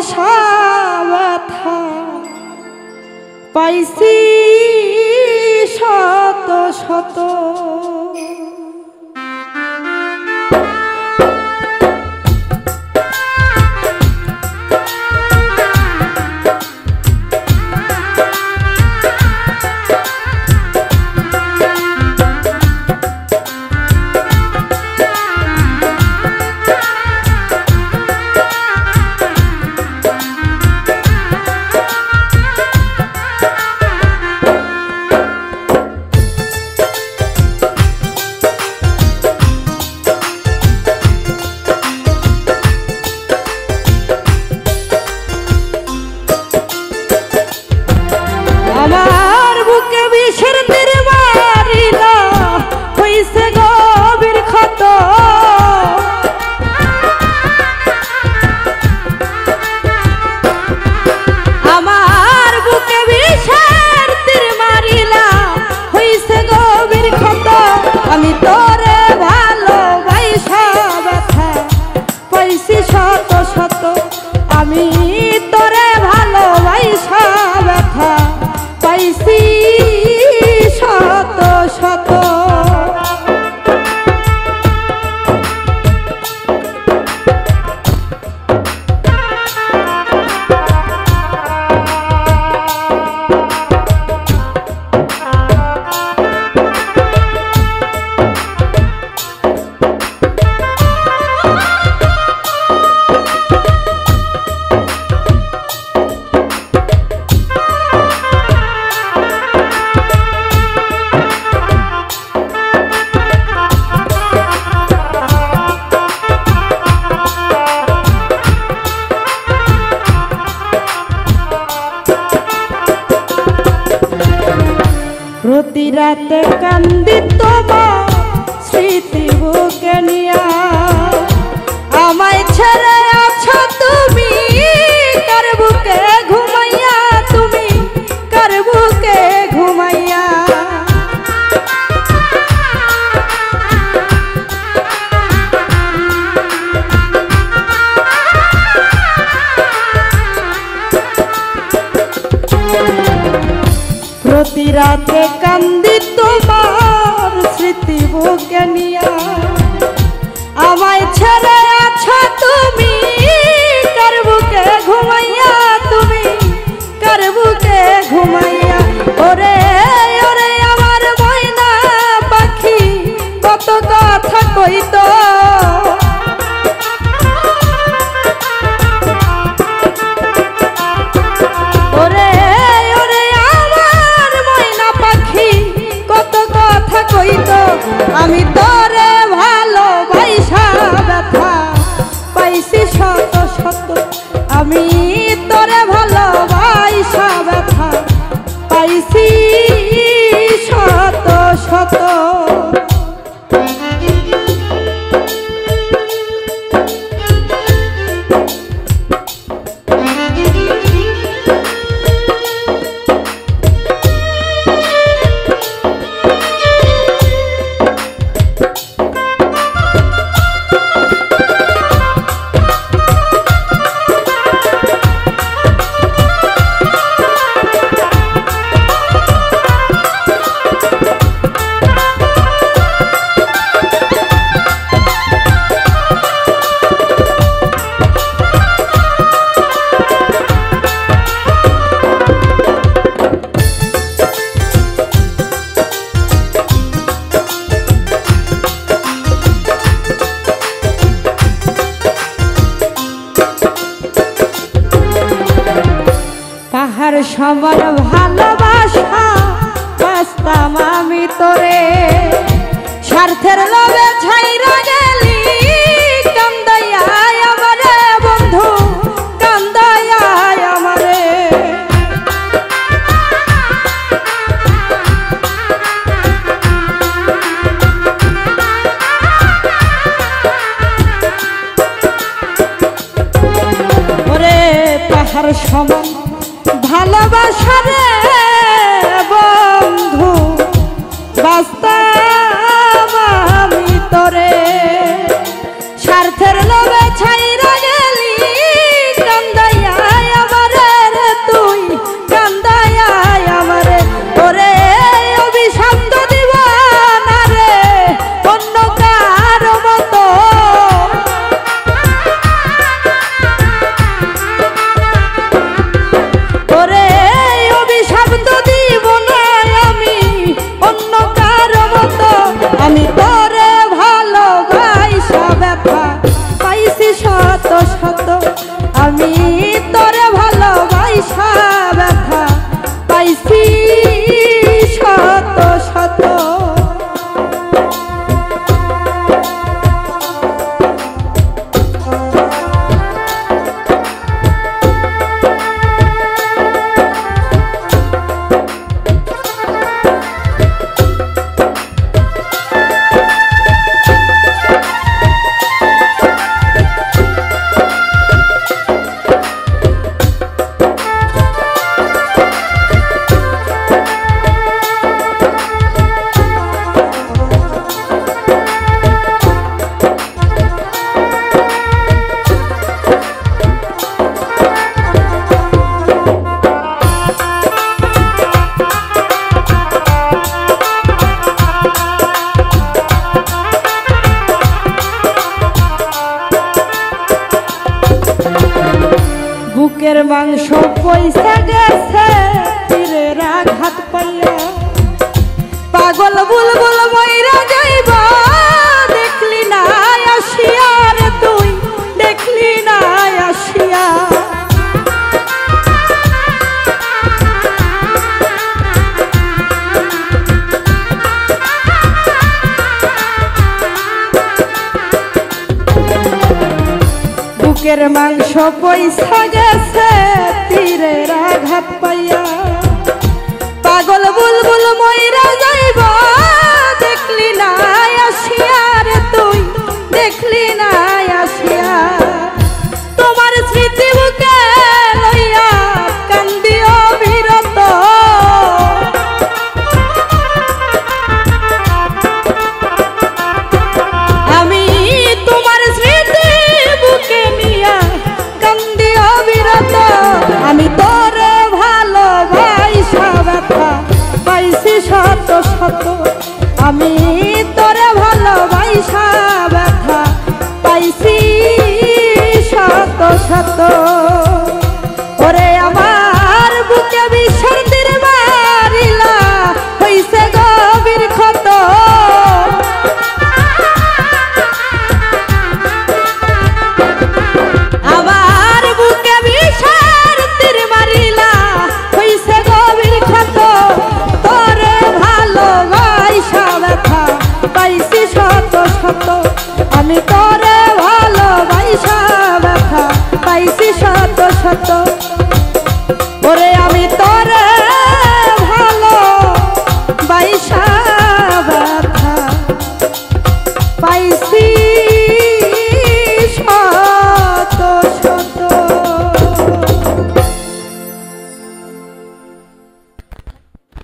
পয়সা ব্যথা পাইছি শত শত। আমার বুকে বিষের তীর মারিলা হইছে গভীর ক্ষত। আমার বুকে বিষের তীর মারিলা হইছে গভীর ক্ষত। আমি তোরে ভালোবাসা ব্যথা পাইছি শত শত। আমি তোরে ভালোবাসা ব্যথা পাইছি শত শত। প্রতি রাতে কান্দি তোমার স্মৃতি বুকে নিয়া। আমায় ছেড়ে আছো তুমি কার বুকে ঘুমাইয়া, তুমি কার বুকে ঘুমাইয়া। প্রতি রাতে কান্দি তোমার স্মৃতি বুকে নিয়া। আমায় ছেড়ে আছো তুমি কার বুকে ঘুমাইয়া, তুমি কার বুকে ঘুমাইয়া। ওরে ওরে আমার ময়না পাখি কত কথা কইতো। ওরে আমি তোরে ভালোবাসা ব্যথা পাইছি শত শত। আমি তোরে ভালোবাসা ব্যথা পাইছি শত শত। পাহাড় সমান ভালোবাসা বাসতাম আমি তোরে, স্বার্থের লোভে ছাইরা গেলি কান্দাইয়া আমারে বন্ধু, কান্দাইয়া আমারে। ওরে পাহাড় সমান ভালোবাসা রে বন্ধু বাসতাম আমি তোরে, স্বার্থের লোভে ছাইরা গেলি কান্দাইয়া বুকের মাংস পয়সা গেছে তীরের আঘাত পাইয়া পাগল বুলবুল মইরা যাইব দেখলি না আসিয়া রে তুই দেখলি না আসিয়া বুকের মাংস পয়সা গেছে তীরের আঘাত পাইয়া পাগল বুলবুল মইরা যাইব দেখলি না আসিয়া রে তুই দেখলি না আসিয়া তোমার স্মৃতি বুকে লইয়া কান্দি অবিরত আমি তোমার স্মৃতি বুকে নিয়া কান্দি অবিরত আমি তোরে ভালোবাসা ব্যথা পাইছি শত শত আমি তোরে ভালোবাসা ব্যথা পাইছি শত শত ওরে আমার বুকে বিষের তীর মারিলা হইছে গভীর ক্ষত আমার বুকে বিষের তীর মারিলা হইছে গভীর ক্ষত তোরে ভালোবাসা ব্যথা পাইছি শত শত আমি তোরে ভালোবাসা ব্যথা পাইছি শত শত ওরে আমি তোরে ভালোবাসা ব্যথা পাইছি